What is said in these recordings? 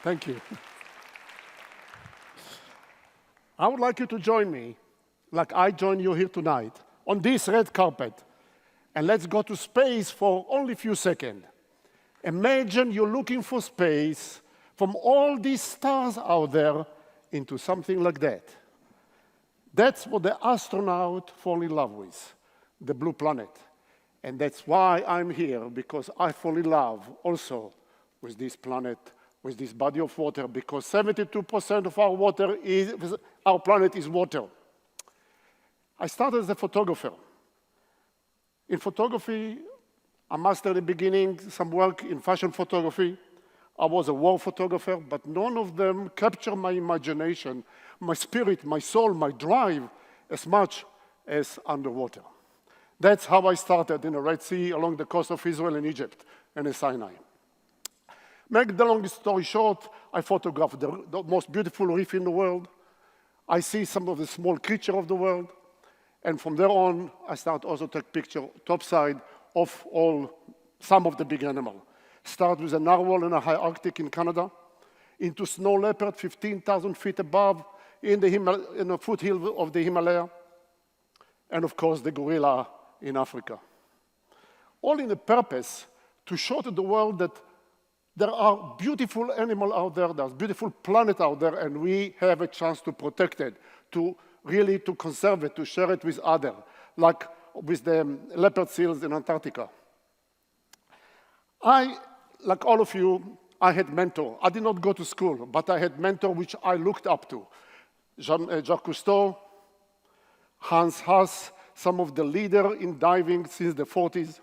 Thank you. I would like you to join me, like I join you here tonight, on this red carpet. And let's go to space for only a few seconds. Imagine you're looking for space from all these stars out there into something like that. That's what the astronaut fall in love with, the blue planet. And that's why I'm here, because I fall in love also with this planet, with this body of water, because 72% of our planet is water. I started as a photographer. In photography, I mastered in the beginning some work in fashion photography. I was a war photographer, but none of them captured my imagination, my spirit, my soul, my drive, as much as underwater. That's how I started in the Red Sea, along the coast of Israel and Egypt, and the Sinai. Make the long story short, I photographed the most beautiful reef in the world. I see some of the small creatures of the world. And from there on, I start also to take picture topside of some of the big animals. Start with a narwhal in the high Arctic in Canada, into snow leopard 15,000 feet above in the foothill of the Himalaya, and of course the gorilla in Africa. All in the purpose to show to the world that there are beautiful animals out there, there's beautiful planet out there, and we have a chance to protect it, to conserve it, to share it with others, like with the leopard seals in Antarctica. Like all of you, I had mentor. I did not go to school, but I had mentor which I looked up to. Jacques Cousteau, Hans Haas, some of the leaders in diving since the 40s,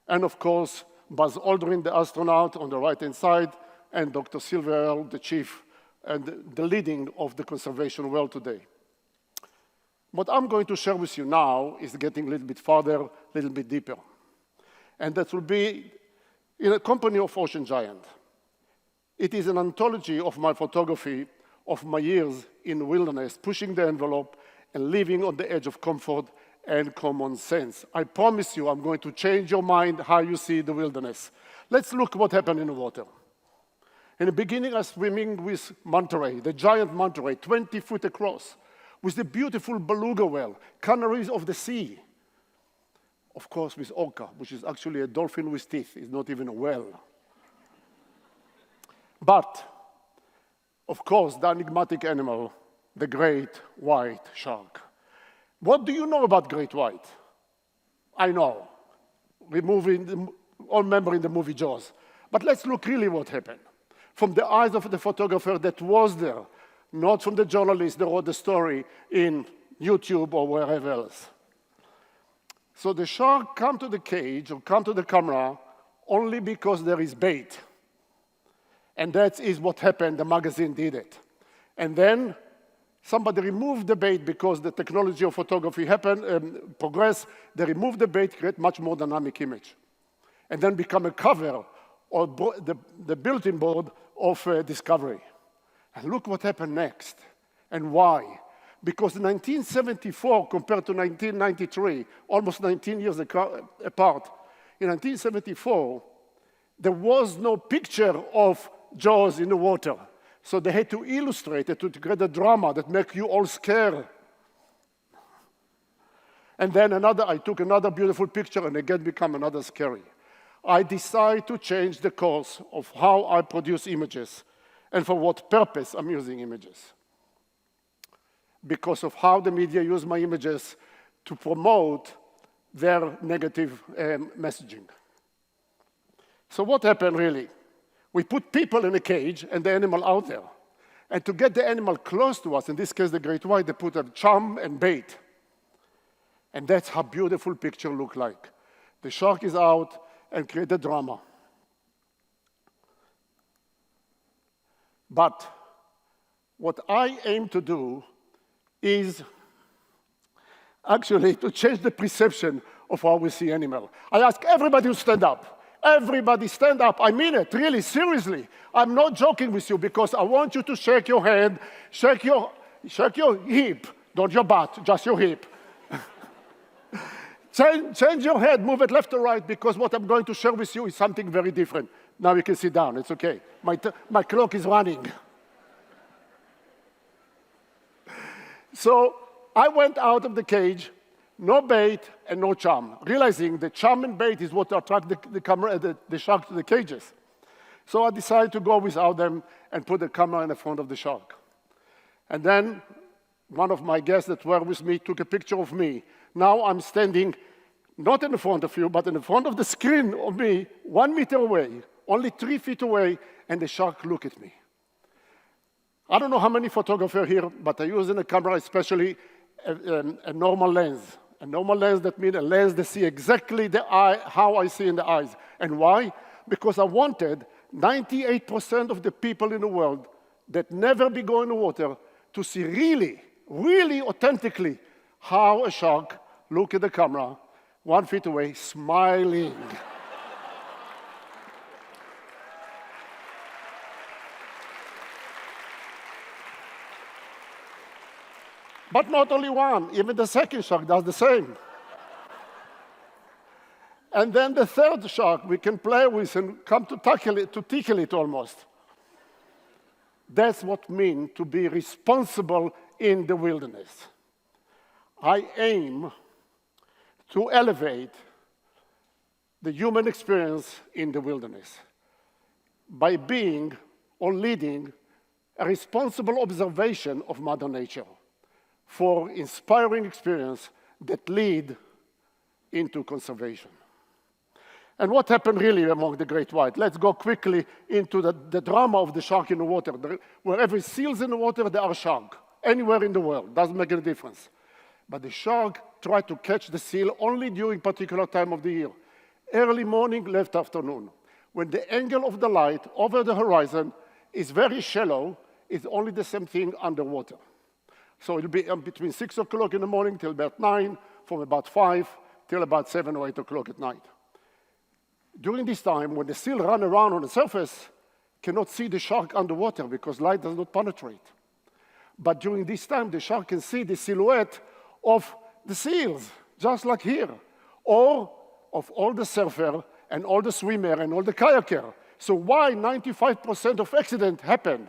and of course, Buzz Aldrin, the astronaut on the right-hand side, and Dr. Silverell, the chief and the leading of the conservation world today. What I'm going to share with you now is getting a little bit farther, a little bit deeper. And that will be in a company of ocean giant. It is an anthology of my photography of my years in the wilderness, pushing the envelope and living on the edge of comfort and common sense. I promise you I'm going to change your mind how you see the wilderness. Let's look what happened in the water. In the beginning, I was swimming with manta ray, the giant manta ray, 20 feet across, with the beautiful beluga whale, canaries of the sea. Of course, with orca, which is actually a dolphin with teeth. It's not even a whale. But, of course, the enigmatic animal, the great white shark. What do you know about great white? I know. All remember in the movie Jaws. But let's look really what happened. From the eyes of the photographer that was there, not from the journalist that wrote the story in YouTube or wherever else. So the shark come to the cage or come to the camera only because there is bait. And that is what happened, the magazine did it. And then somebody removed the bait because the technology of photography progressed. They removed the bait, create much more dynamic image. And then become a cover or the built-in board of Discovery. And look what happened next and why. Because in 1974 compared to 1993, almost 19 years apart, in 1974, there was no picture of Jaws in the water. So they had to illustrate it to create a drama that make you all scared. And then I took another beautiful picture and again become another scary. I decided to change the course of how I produce images and for what purpose I'm using images. Because of how the media use my images to promote their negative messaging. So what happened really? We put people in a cage and the animal out there. And to get the animal close to us, in this case the great white, they put a charm and bait. And that's how beautiful picture look like. The shark is out and create the drama. But what I aim to do is actually to change the perception of how we see animal. I ask everybody to stand up. Everybody stand up. I mean it, really, seriously. I'm not joking with you because I want you to shake your head, shake your hip, not your butt, just your hip. Change your head, move it left or right, because what I'm going to share with you is something very different. Now you can sit down, it's okay. My clock is running. So I went out of the cage, no bait and no charm, realizing the charm and bait is what attract the shark to the cages. So I decided to go without them and put the camera in the front of the shark. And then one of my guests that were with me took a picture of me. Now I'm standing not in the front of you, but in the front of the screen of me, 1 meter away, only 3 feet away, and the shark looked at me. I don't know how many photographers here, but I use in a camera especially a normal lens. A normal lens, that means a lens that see exactly the eye, how I see in the eyes. And why? Because I wanted 98% of the people in the world that never be going in the water to see really, really authentically how a shark look at the camera 1 feet away, smiling. But not only one, even the second shark does the same. And then the third shark we can play with and come to tickle it almost. That's what it means to be responsible in the wilderness. I aim to elevate the human experience in the wilderness by being or leading a responsible observation of Mother Nature for inspiring experience that lead into conservation. And what happened really among the great white? Let's go quickly into the drama of the shark in the water. Wherever seals in the water, there are sharks. Anywhere in the world, doesn't make any difference. But the shark tried to catch the seal only during particular time of the year. Early morning, late afternoon. When the angle of the light over the horizon is very shallow, it's only the same thing underwater. So it'll be between 6 o'clock in the morning till about 9, from about 5 till about 7 or 8 o'clock at night. During this time, when the seal run around on the surface, cannot see the shark underwater because light does not penetrate. But during this time, the shark can see the silhouette of the seals, just like here, or of all the surfer and all the swimmer and all the kayaker. So why 95% of accidents happen?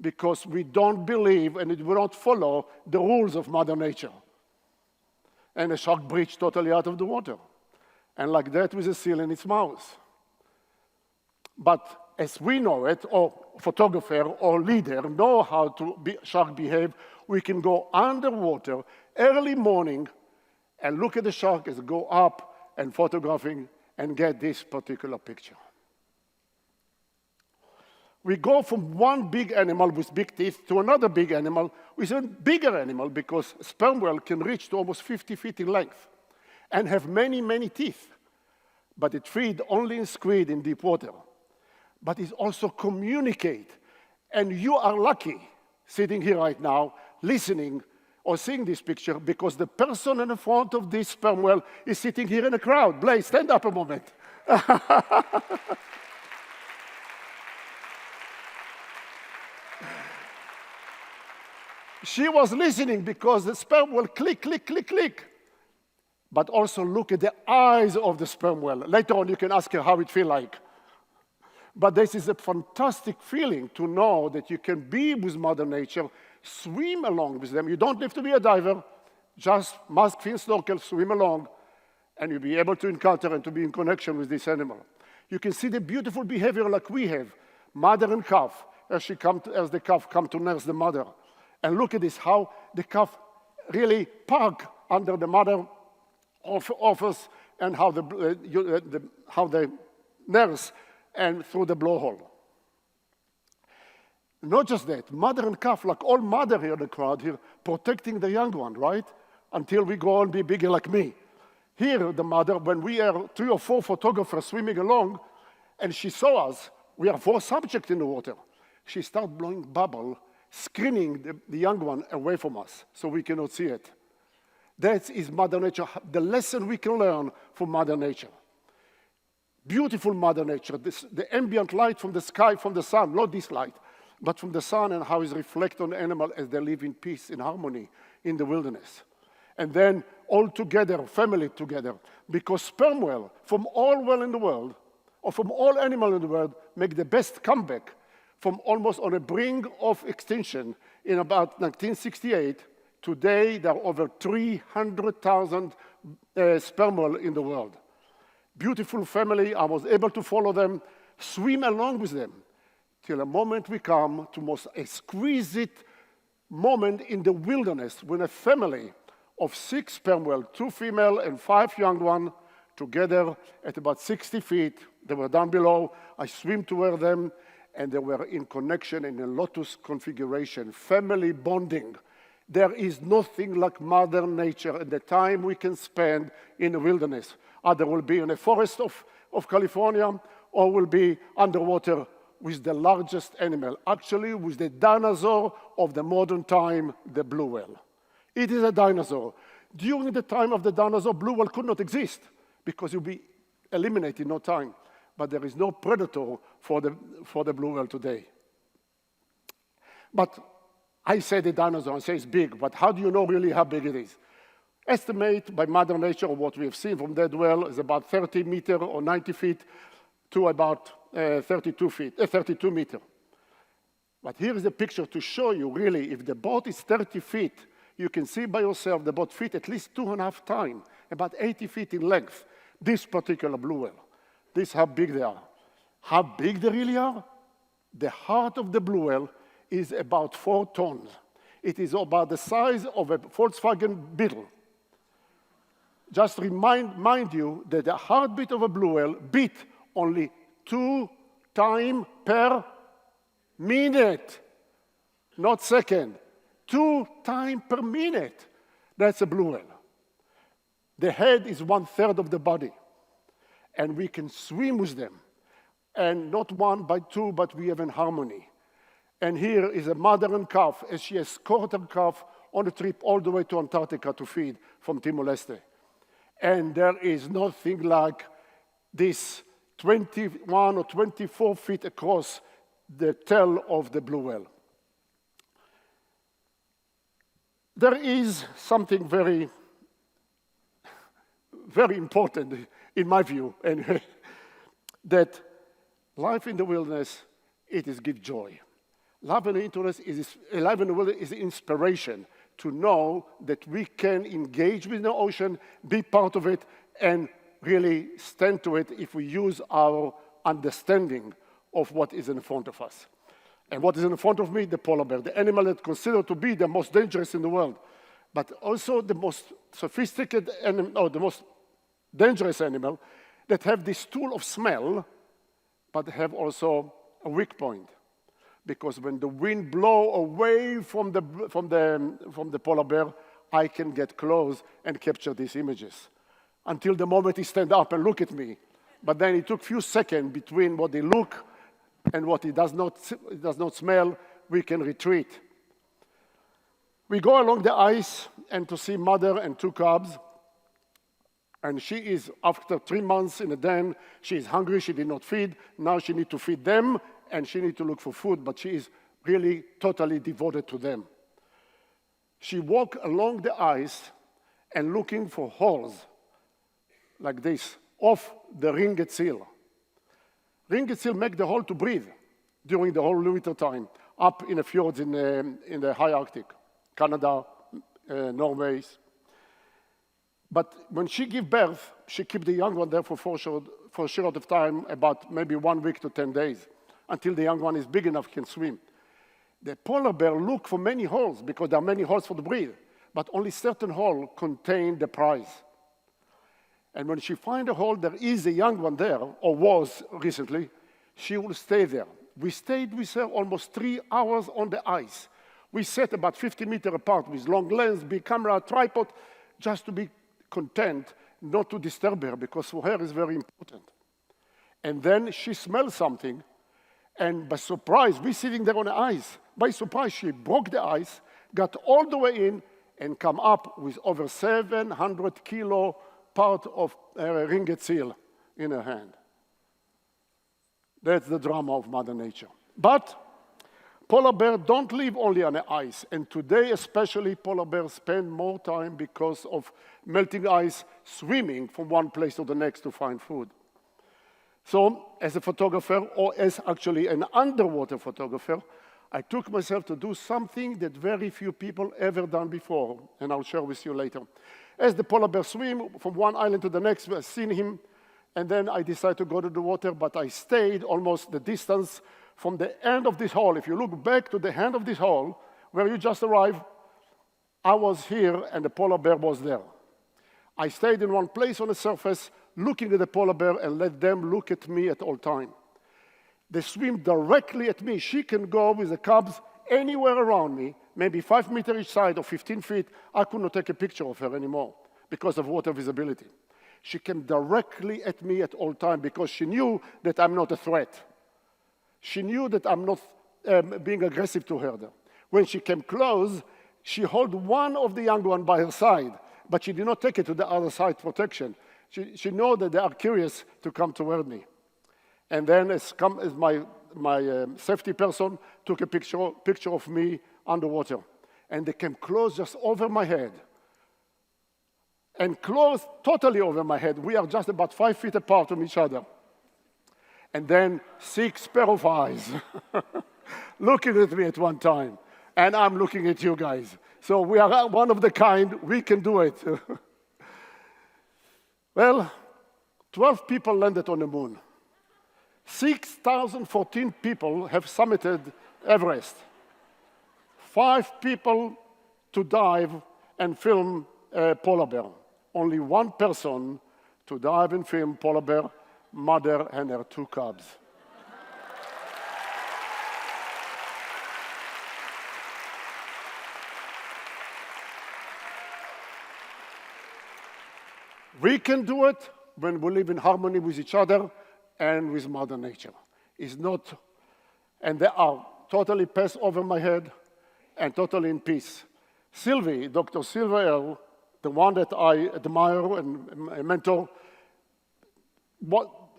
Because we don't believe and we don't follow the rules of Mother Nature. And the shark breached totally out of the water. And like that with a seal in its mouth. But as we know it, or photographer or leader know how to shark behave, we can go underwater early morning and look at the shark as it go up and photographing and get this particular picture. We go from one big animal with big teeth to another big animal with a bigger animal because sperm whale can reach to almost 50 feet in length and have many, many teeth. But it feeds only in squid in deep water. But it also communicates. And you are lucky sitting here right now, listening or seeing this picture because the person in the front of this sperm whale is sitting here in a crowd. Blaise, stand up a moment. She was listening because the sperm whale click, click, click, click. But also look at the eyes of the sperm whale. Later on, you can ask her how it feels like. But this is a fantastic feeling to know that you can be with Mother Nature, swim along with them. You don't have to be a diver. Just mask, fin, snorkel, swim along, and you'll be able to encounter and to be in connection with this animal. You can see the beautiful behavior like we have, mother and calf, as the calf come to nurse the mother. And look at this, how the calf really park under the mother offers and how the nurse and through the blowhole. Not just that, mother and calf, like all mother here in the crowd here, protecting the young one, right? Until we go and be bigger like me. Here, the mother, when we are 3 or 4 photographers swimming along, and she saw us, we are 4 subjects in the water. She started blowing bubble, screening the young one away from us, so we cannot see it. That is Mother Nature, the lesson we can learn from Mother Nature. Beautiful Mother Nature, the ambient light from the sky, from the sun, not this light, but from the sun and how it reflects on the animal as they live in peace, in harmony, in the wilderness. And then all together, family together, because sperm whale, from all whale in the world, or from all animals in the world, make the best comeback from almost on the brink of extinction in about 1968. Today, there are over 300,000 sperm whales in the world. Beautiful family. I was able to follow them, swim along with them, till the moment we come to most exquisite moment in the wilderness when a family of 6 sperm whales, 2 female and 5 young ones, together at about 60 feet. They were down below. I swim toward them, and they were in connection in a lotus configuration, family bonding. There is nothing like Mother Nature and the time we can spend in the wilderness. Either will be in the forest of California or will be underwater with the largest animal, actually with the dinosaur of the modern time, the blue whale. It is a dinosaur. During the time of the dinosaur, blue whale could not exist because it would be eliminated in no time. But there is no predator for the blue whale today. But I say the dinosaur, I say it's big, but how do you know really how big it is? Estimate by Mother Nature, what we have seen from that whale is about 30 meters or 90 feet to about 32 meters. But here is a picture to show you really, if the boat is 30 feet, you can see by yourself the boat fit at least 2.5 times, about 80 feet in length, this particular blue whale. This is how big they are. How big they really are? The heart of the blue whale is about 4 tons. It is about the size of a Volkswagen Beetle. Just mind you that the heartbeat of a blue whale beat only 2 times per minute, not second. 2 times per minute. That's a blue whale. The head is 1/3 of the body. And we can swim with them. And not 1 by 2, but we have in harmony. And here is a mother and calf, as she escorted her calf on a trip all the way to Antarctica to feed from Timor-Leste. And there is nothing like this 21 or 24 feet across the tail of the blue whale. There is something very, very important in my view, and that life in the wilderness, it is give joy. Life in the wilderness is inspiration to know that we can engage with the ocean, be part of it, and really stand to it if we use our understanding of what is in front of us. And what is in front of me? The polar bear, the animal that's considered to be the most dangerous in the world, but also the most sophisticated animal, or the most dangerous animal that have this tool of smell, but have also a weak point. Because when the wind blows away from the polar bear, I can get close and capture these images. Until the moment he stand up and look at me. But then it took a few seconds between what he look and what he does not smell, we can retreat. We go along the ice and to see mother and 2 cubs. And she is, after 3 months in the den, she is hungry, she did not feed. Now she needs to feed them, and she needs to look for food, but she is really totally devoted to them. She walks along the ice and looking for holes, like this, off the ringed seal. Ringed seal make the hole to breathe during the whole winter time, up in the fjords in the high Arctic, Canada, Norway. But when she gives birth, she keeps the young one there for a short of time, about maybe 1 week to 10 days, until the young one is big enough can swim. The polar bear look for many holes, because there are many holes for the breathe, but only certain holes contain the prize. And when she finds a hole, there is a young one there, or was recently, she will stay there. We stayed with her almost 3 hours on the ice. We sat about 50 meters apart with long lens, big camera, tripod, just to be content not to disturb her, because for her it's very important. And then she smells something, and by surprise, we're sitting there on the ice. By surprise, she broke the ice, got all the way in, and come up with over 700 kilo part of a ringed seal in her hand. That's the drama of Mother Nature. But polar bears don't live only on the ice, and today especially polar bears spend more time because of melting ice swimming from one place to the next to find food. So as a photographer, or as actually an underwater photographer, I took myself to do something that very few people ever done before, and I'll share with you later. As the polar bear swim from one island to the next, I've seen him, and then I decided to go to the water, but I stayed almost the distance from the end of this hall. If you look back to the end of this hall, where you just arrived, I was here and the polar bear was there. I stayed in one place on the surface, looking at the polar bear and let them look at me at all time. They swim directly at me. She can go with the cubs anywhere around me, maybe 5 meters each side or 15 feet. I could not take a picture of her anymore because of water visibility. She came directly at me at all time because she knew that I'm not a threat. She knew that I'm not being aggressive to her. When she came close, she held one of the young ones by her side, but she did not take it to the other side protection. She knew that they are curious to come toward me. And then as my safety person took a picture of me underwater. And they came close just over my head. And close totally over my head. We are just about 5 feet apart from each other. And then 6 pair of eyes looking at me at one time. And I'm looking at you guys. So we are one of the kind, we can do it. Well, 12 people landed on the moon. 6,014 people have summited Everest. 5 people to dive and film a polar bear. Only 1 person to dive and film polar bear, mother and her 2 cubs. We can do it when we live in harmony with each other and with Mother Nature. It's not, and they are totally passed over my head and totally in peace. Sylvie, Dr. Sylvie Earle, the one that I admire and mentor,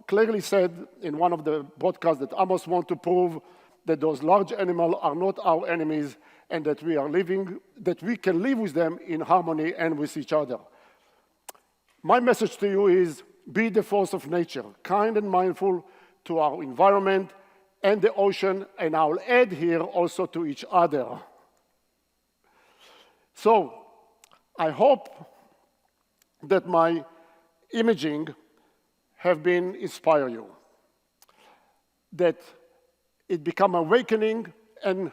clearly said in one of the broadcasts that Amos wants to prove that those large animals are not our enemies and that we can live with them in harmony and with each other. My message to you is, be the force of nature, kind and mindful to our environment and the ocean, and I'll add here also to each other. So, I hope that my imaging have been inspire you, that it become awakening and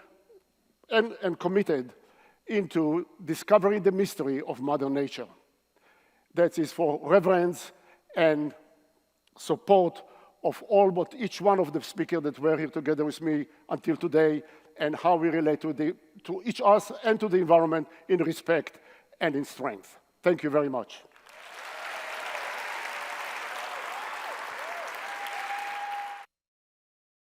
committed into discovering the mystery of Mother Nature. That is for reverence and support of all but each one of the speakers that were here together with me until today, and how we relate to each us and to the environment in respect and in strength. Thank you very much.